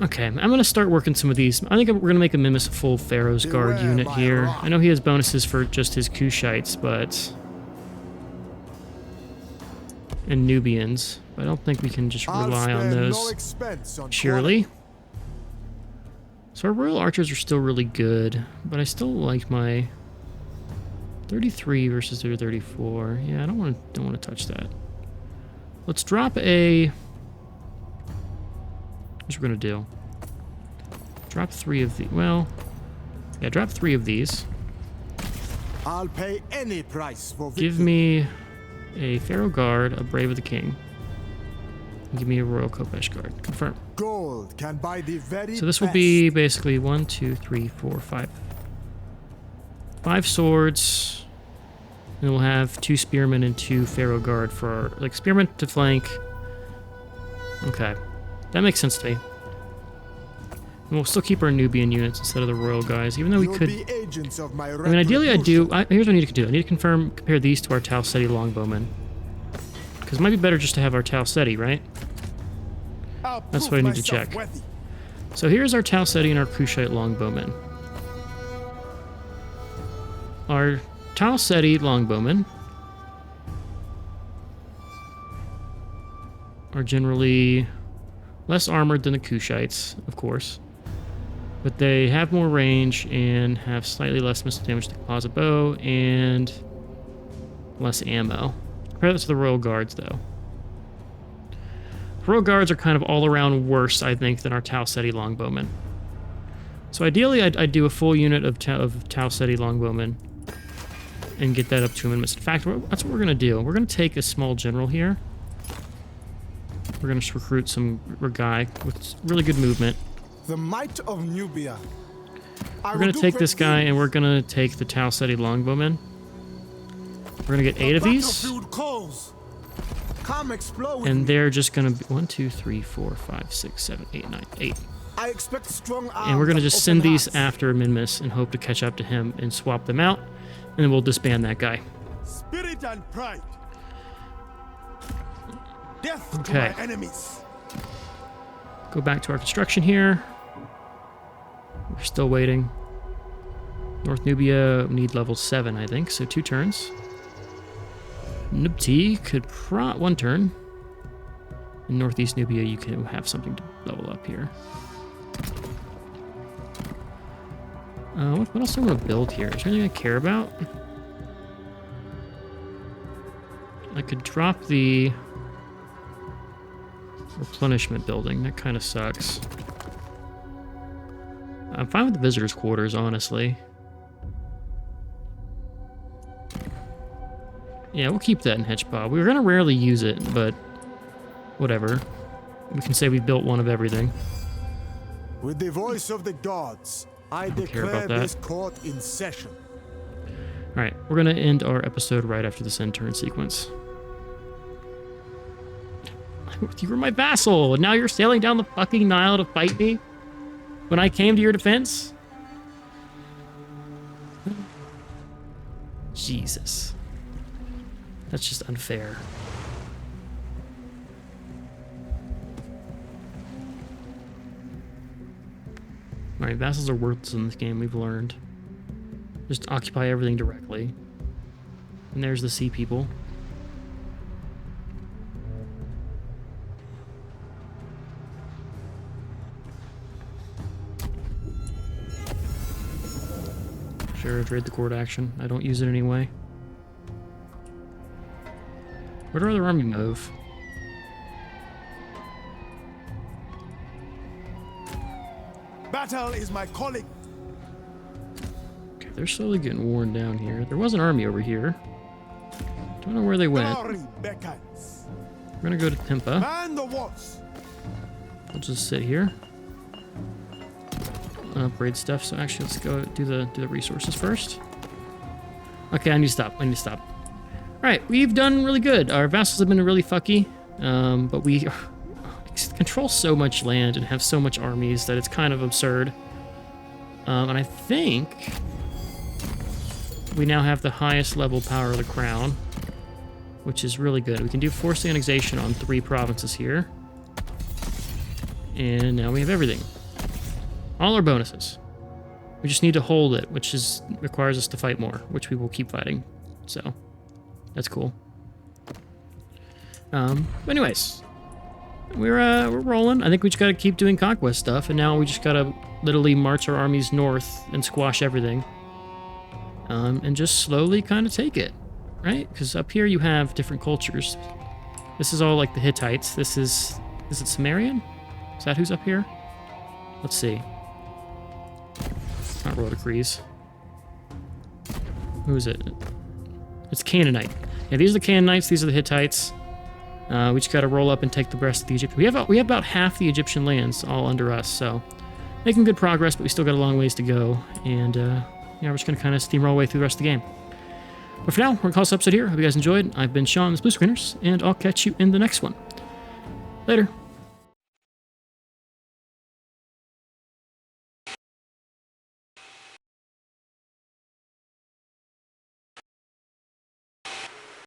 Okay, I'm going to start working some of these. I think we're going to make a Mimus full Pharaoh's Guard unit here. I know he has bonuses for just his Kushites, but... and Nubians. But I don't think we can just rely on those purely. So our Royal Archers are still really good, but I still like my 33 versus their 34. Yeah, I don't want to touch that. Let's drop a... What we're gonna do? Drop 3 of the. Well, yeah, drop 3 of these. I'll pay any price for victory. Give me a Pharaoh Guard, a Brave of the King. And give me a Royal Kopesh Guard. Confirm. Gold can buy the very So this will be basically 1, 2, 3, 4, 5. 5 swords. And we'll have 2 spearmen and 2 Pharaoh Guard for our, like, spearmen to flank. Okay. That makes sense to me. And we'll still keep our Nubian units instead of the royal guys, even though we could... I mean, ideally I do... here's what I need to do. I need to compare these to our Taurset longbowmen. Because it might be better just to have our Taurset, right? That's what I need to check. So here's our Taurset and our Kushite longbowmen. Our Taurset longbowmen are generally less armored than the Kushites, of course. But they have more range and have slightly less missile damage to the composite bow and less ammo. Compare that to the Royal Guards, though. Royal Guards are kind of all around worse, I think, than our Taurset longbowmen. So ideally, I'd do a full unit of Taurset longbowmen and get that up to him. In fact, that's what we're going to do. We're going to take a small general here. We're going to recruit some guy with really good movement. The might of Nubia. We're going to take this guy and we're going to take the Taurset longbowmen. We're going to get 8 of these. And they're just going to be 1, 2, 3, 4, 5, 6, 7, 8, 9, 8. I expect strong arms. And we're going to just send these after Amenmesse and hope to catch up to him and swap them out. And then we'll disband that guy. Spirit and pride. Death Okay. to my enemies. go back to our construction here. We're still waiting. North Nubia need level 7, I think, so 2 turns. Merneptah could one turn. In Northeast Nubia, you can have something to level up here. What else do I want to build here? Is there anything I care about? I could drop the replenishment building. That kind of sucks. I'm fine with the visitors' quarters, honestly. Yeah, we'll keep that in Hedgepod. We were going to rarely use it, but whatever. We can say we built one of everything. With the voice of the gods, I declare this court in session. Alright, we're going to end our episode right after this end turn sequence. You were my vassal, and now you're sailing down the fucking Nile to fight me? When I came to your defense? Jesus. That's just unfair. Alright, vassals are worthless in this game, we've learned. Just occupy everything directly. And there's the sea people. Sure, trade the court action. I don't use it anyway. Where do our other army move? Battle is my calling. Okay, they're slowly getting worn down here. There was an army over here. Don't know where they went. Glory beckons. We're gonna go to Tempa. Man the walls. We'll just sit here. Upgrade stuff. So actually, let's go do the resources first. Okay, I need to stop. All right, we've done really good. Our vassals have been really fucky, but we control so much land and have so much armies that it's kind of absurd. And I think we now have the highest level power of the crown, which is really good. We can do forced annexation on 3 provinces here. And now we have everything. All our bonuses. We just need to hold it, which requires us to fight more, which we will keep fighting. So, that's cool. But anyways, we're rolling. I think we just got to keep doing conquest stuff, and now we just got to literally march our armies north and squash everything. And just slowly kind of take it, right? Because up here you have different cultures. This is all like the Hittites. Is it Sumerian? Is that who's up here? Let's see. Not roll decrees. Who is it? It's Canaanite. Yeah, these are the Canaanites. These are the Hittites. We just got to roll up and take the rest of the Egypt. We have about half the Egyptian lands all under us, so making good progress, but we still got a long ways to go. And yeah, we're just gonna kind of steamroll our way through the rest of the game. But for now, we're gonna call this episode here. Hope you guys enjoyed. I've been Sean, the Blue Screeners, and I'll catch you in the next one. Later.